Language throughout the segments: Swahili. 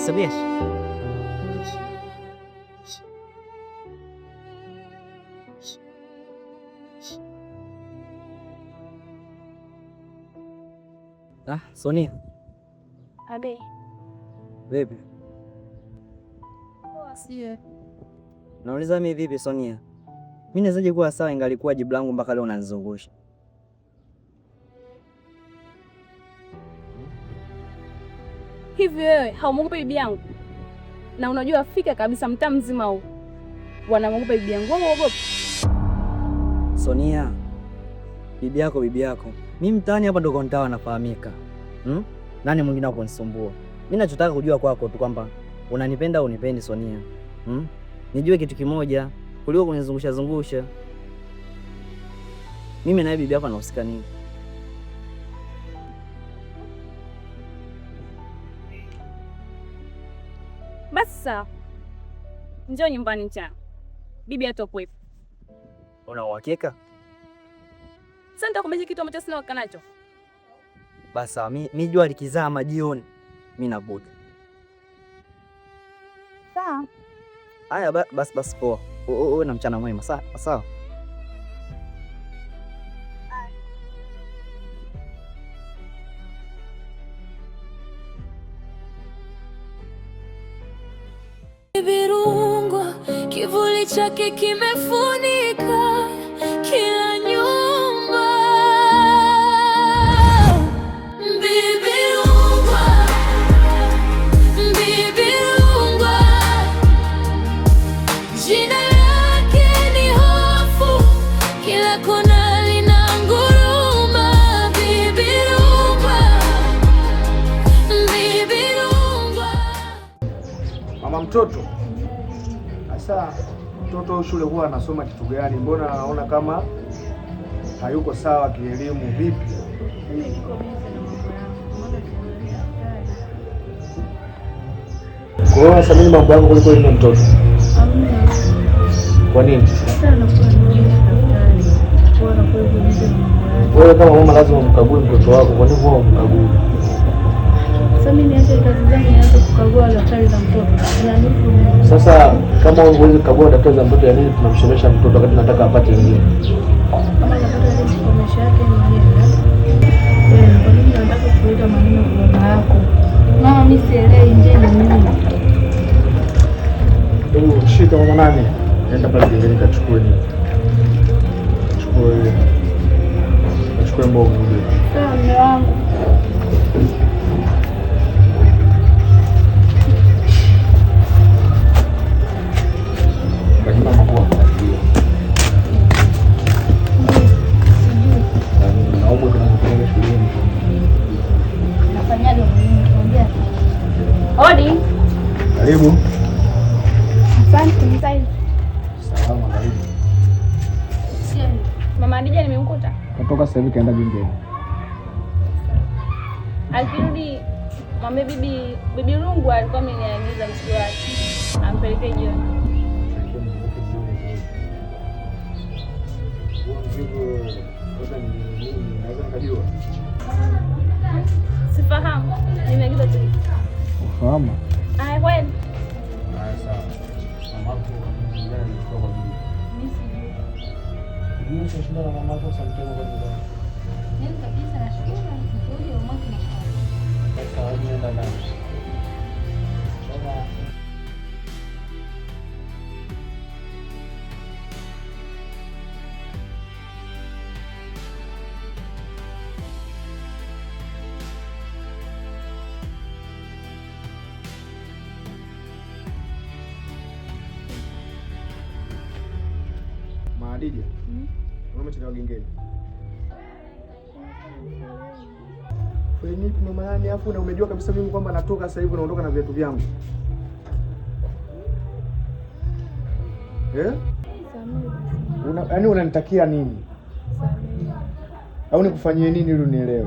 Sabia. Sonia. Abe. Vipi? Poa sio. Nauliza mimi vipi Sonia? Mimi nawezaje kuwa sawa ingalikuwa jibu langu mpaka leo unanizungusha? Hivi wewe haumwogopi bibi yangu? Na unajua fika kabisa mtaa mzima huu wanamwogopa bibi yangu. Wewe uogopi? Sonia, bibi yako. Mimi mtaani hapa ndo kontawa nafahamika. Nani mwingine wako kunisumbua? Mimi nachotaka kujua kwako tu kwamba unanipenda au unipendi Sonia. Nijue kitu kimoja kuliko kunizungusha. Mimi na bibi hapa nahusika nini? Basa. Njoo nyumbani mchana. Bibi atakuwepo. Una uhakika? Sasa nitakumeje kitu ambacho sina uhakika nacho? Basa, mimi jua likizama jioni. Mimi nabudu. Sawa. Haya basi poa. Uwe na mchana mwema. Sawa. Virungo kivuli chake kimefunika kila nyumba. Bibi Rungwa, jina lake ni hofu, kila kona lina nguruma. Bibi Rungwa. Mama mtoto, sasa mtoto shule huwa anasoma kitu gani? Mbona naona kama hayuko sawa kielimu? Vipi? Kwa hiyo sasa mimi mambo yangu kuliko yule mtoto. Kwa nini? Wewe kama mama lazima umkague mtoto wako, kwa nini wewe umkague? Sasa kama huwezi kukagua daftari za mtoto, ya nini tunamsomesha mtoto wakati nataka apate elimu? Hebu shika mama nani, nenda pale gengeni kachukue nini? Kachukue mboga. Sawa mume wangu. Odi. Karibu. Asante mzee. Salama, karibu. Mama Adija nimemkuta. Katoka sasa hivi kaenda gengeni. Akirudi mwambie bibi Rungwa alikuwa ameniagiza mzigo wake ampelekee jioni. Sifahamu. Nimeagiza tu. Ufahamu? Kweli. Sawa. Mama ndani kwa bibi. Mimi sasa shida na mama yako samtemo kwa nini? Nini kabisa na shukuru na ndio mwaka na Sasa anaenda ndani. Baba. Adija, umechelewa gengeni. Kwani mama nani afu na umejua kabisa mimi kwamba natoka sasa hivi naondoka na viatu vyangu. Yaani unanitakia nini? Au nikufanyie nini ili unielewe?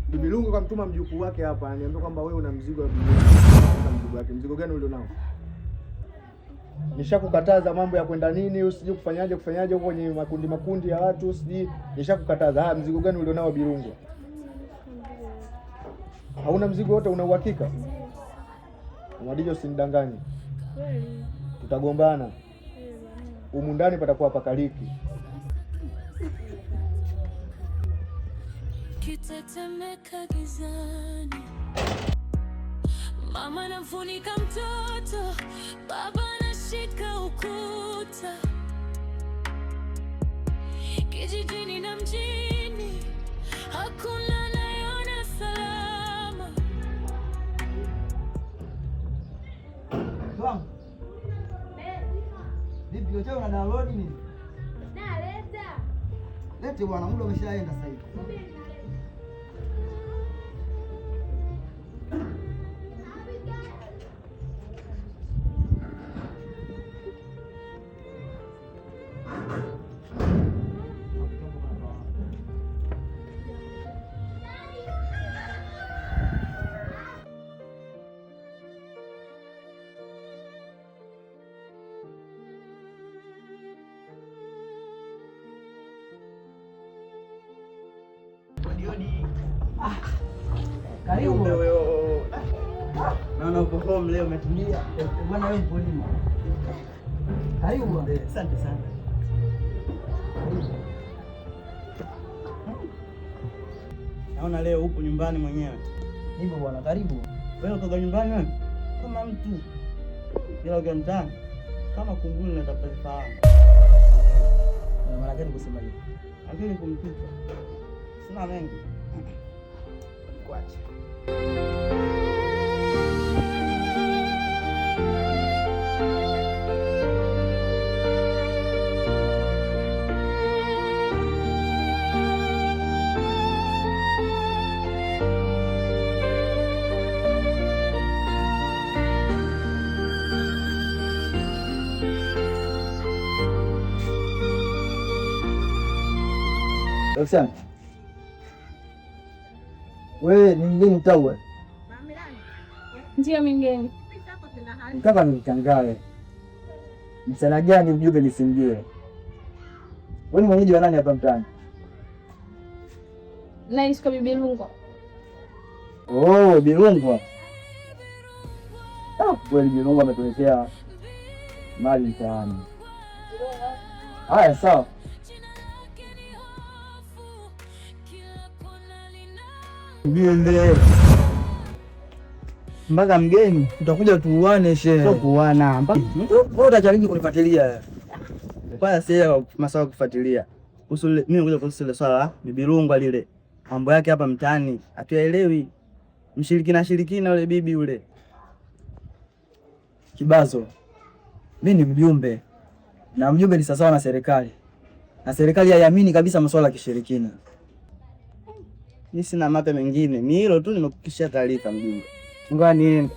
Bibi Lungu kamtuma mjukuu wake hapa, ananiambia kwamba wewe una mzigo wa mzigo wake. Mzigo gani ulionao? Nishakukataza mambo ya kwenda nini, usije kufanyaje huko kwenye makundi ya watu, usije. Nishakukataza. Mzigo gani ulionao Birungu? Hauna mzigo wote, una uhakika? Madijo, usinidanganye. Kweli. Tutagombana. Humu ndani patakuwa pakaliki. Kitetemeka gizani, mama anafunika mtoto, baba anashika ukuta. Kijijini na mjini hakuna anayeona salama. Vipi leo una download nini? Naleta. Lete bwana, muda umeshaenda sasa hivi. Karibu wewe. Naona uko home leo umetulia. Bwana wewe upo nini? Karibu. Asante sana. Naona leo upo nyumbani mwenyewe. Nipo bwana, karibu. Wewe uko nyumbani wewe? Kama mtu. Bila ukiwa mtaani. Kama kunguni natafahamu. Maana gani kusema hivyo? Lakini kumtupa. Sina mengi. Kuache. Roxanne. Wewe ni mgeni mtawe? Ndio mgeni. Kama nimchangae. Msana gani mjumbe nisimjue? Wewe ni mwenyeji wa nani hapa mtaani? Naishi kwa Bibi Lungwa. Oh, Bibi Lungwa. Kweli Bibi Lungwa ametuletea mali mtaani. Haya, sawa. Mjumbe. Mpaka mgeni utakuja tuuane shehe. Sio kuana. Mpaka wewe utachariji kunifuatilia. Kwa sasa masuala kufuatilia. Mimi nakuja kuhusu ile swala Bibi Lungwa lile. Mambo yake hapa mtaani hatuelewi. Mshirikina yule bibi yule. Kibazo. Mimi ni mjumbe. Na mjumbe ni sawa na serikali. Na serikali haiamini kabisa masuala ya kishirikina. Mimi sina mapya mengine. Ni hilo tu nimekukishia taarifa mjumbe. Ngoja niende.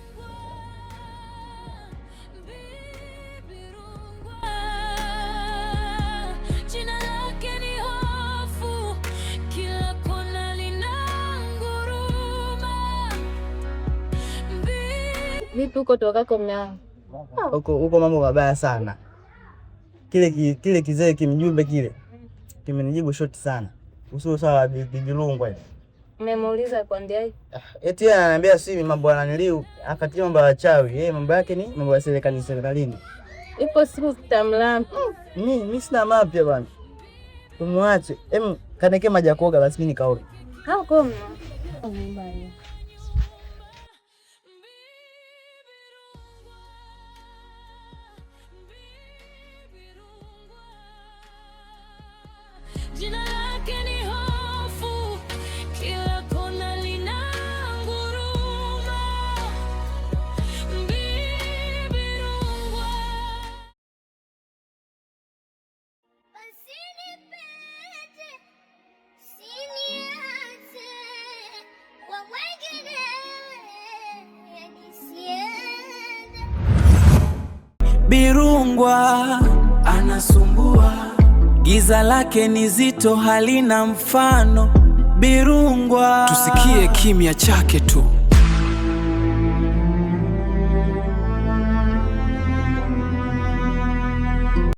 Vipi huko tokako mnao? Huko mambo mabaya sana. Kile kizee kimjumbe kile kimenijibu shoti sana. Usio sawa Bibi Lungwa. Nimemuuliza kwambia eti ananiambia si mambo ananiliu, akatia mambo ya wachawi. Yeye mambo yake ni mambo ya serikalini. ipo siku tutamlampa. Mimi sina mapya bwana. Tumwache. Kaneke maji ya kuoga basi mimi nikaoge. Hakuna. Jina lake ni hofu, kila kona linanguruma. Bibi Lungwa. Usinipete, usiniache, kwa mwingine nisiende. Bibi Lungwa anasumbua, giza lake ni zito halina mfano. Bibi Lungwa, tusikie kimya chake tu.